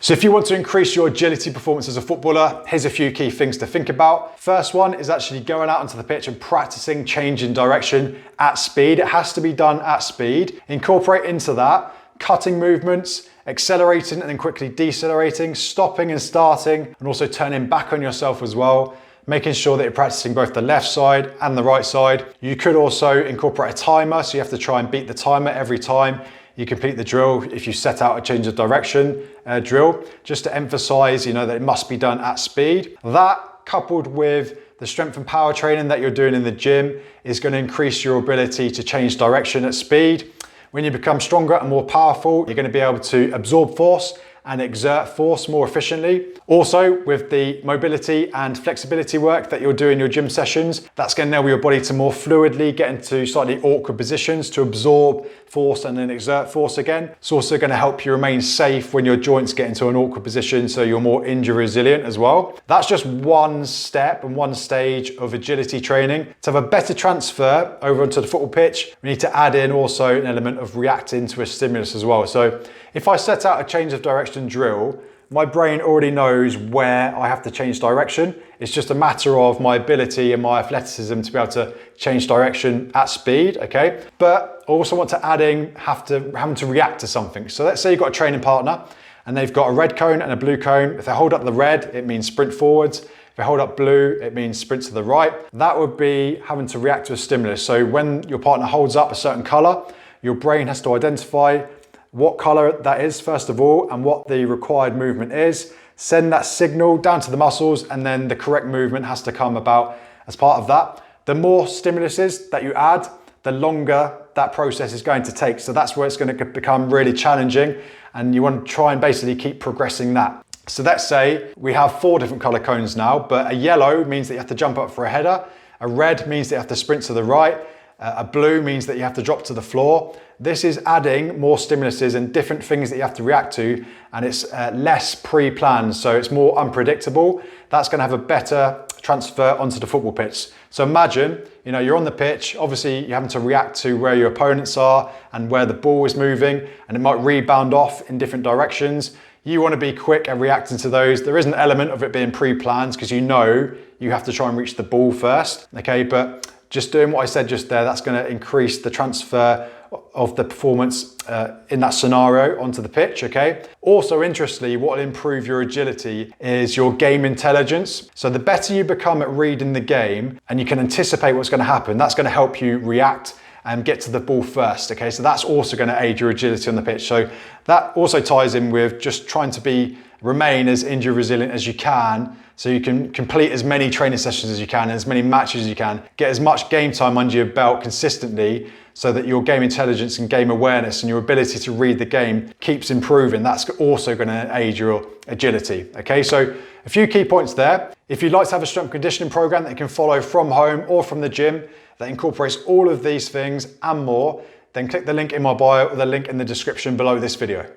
So if you want to increase your agility performance as a footballer, here's a few key things to think about. First one is actually going out onto the pitch and practicing changing direction at speed. It has to be done at speed. Incorporate into that cutting movements, accelerating and then quickly decelerating, stopping and starting, and also turning back on yourself as well, making sure that you're practicing both the left side and the right side. You could also incorporate a timer, so you have to try and beat the timer every time you complete the drill if you set out a change of direction drill, just to emphasize, that it must be done at speed. That, coupled with the strength and power training that you're doing in the gym, is going to increase your ability to change direction at speed. When you become stronger and more powerful, you're going to be able to absorb force and exert force more efficiently. Also, with the mobility and flexibility work that you'll do in your gym sessions, that's going to enable your body to more fluidly get into slightly awkward positions to absorb force and then exert force again. It's also going to help you remain safe when your joints get into an awkward position, so you're more injury resilient as well. That's just one step and one stage of agility training. To have a better transfer over onto the football pitch, we need to add in also an element of reacting to a stimulus as well. So if I set out a change of direction drill, my brain already knows where I have to change direction. It's just a matter of my ability and my athleticism to be able to change direction at speed, okay? But I also want to add in having to react to something. So let's say you've got a training partner and they've got a red cone and a blue cone. If they hold up the red, it means sprint forwards. If they hold up blue, it means sprint to the right. That would be having to react to a stimulus. So when your partner holds up a certain color, your brain has to identify what color that is first of all and what the required movement is, send that signal down to the muscles, and then the correct movement has to come about as part of that. The more stimuluses that you add, the longer that process is going to take. So that's where it's going to become really challenging, and you want to try and basically keep progressing that. So let's say we have 4 different color cones now, but a yellow means that you have to jump up for a header, a red means that you have to sprint to the right, a blue means that you have to drop to the floor. This is adding more stimuluses and different things that you have to react to, and it's less pre-planned, so it's more unpredictable. That's going to have a better transfer onto the football pitch. So imagine, you're on the pitch, obviously you're having to react to where your opponents are and where the ball is moving, and it might rebound off in different directions. You want to be quick and reacting to those. There is an element of it being pre-planned because you have to try and reach the ball first, okay? But just doing what I said just there, that's going to increase the transfer of the performance in that scenario onto the pitch, okay? Also, interestingly, what will improve your agility is your game intelligence. So the better you become at reading the game and you can anticipate what's going to happen, that's going to help you react and get to the ball first, okay? So that's also going to aid your agility on the pitch. So that also ties in with just trying to remain as injury resilient as you can, so you can complete as many training sessions as you can, and as many matches as you can, get as much game time under your belt consistently, so that your game intelligence and game awareness and your ability to read the game keeps improving. That's also going to aid your agility, okay? So a few key points there. If you'd like to have a strength conditioning program that you can follow from home or from the gym that incorporates all of these things and more, then click the link in my bio or the link in the description below this video.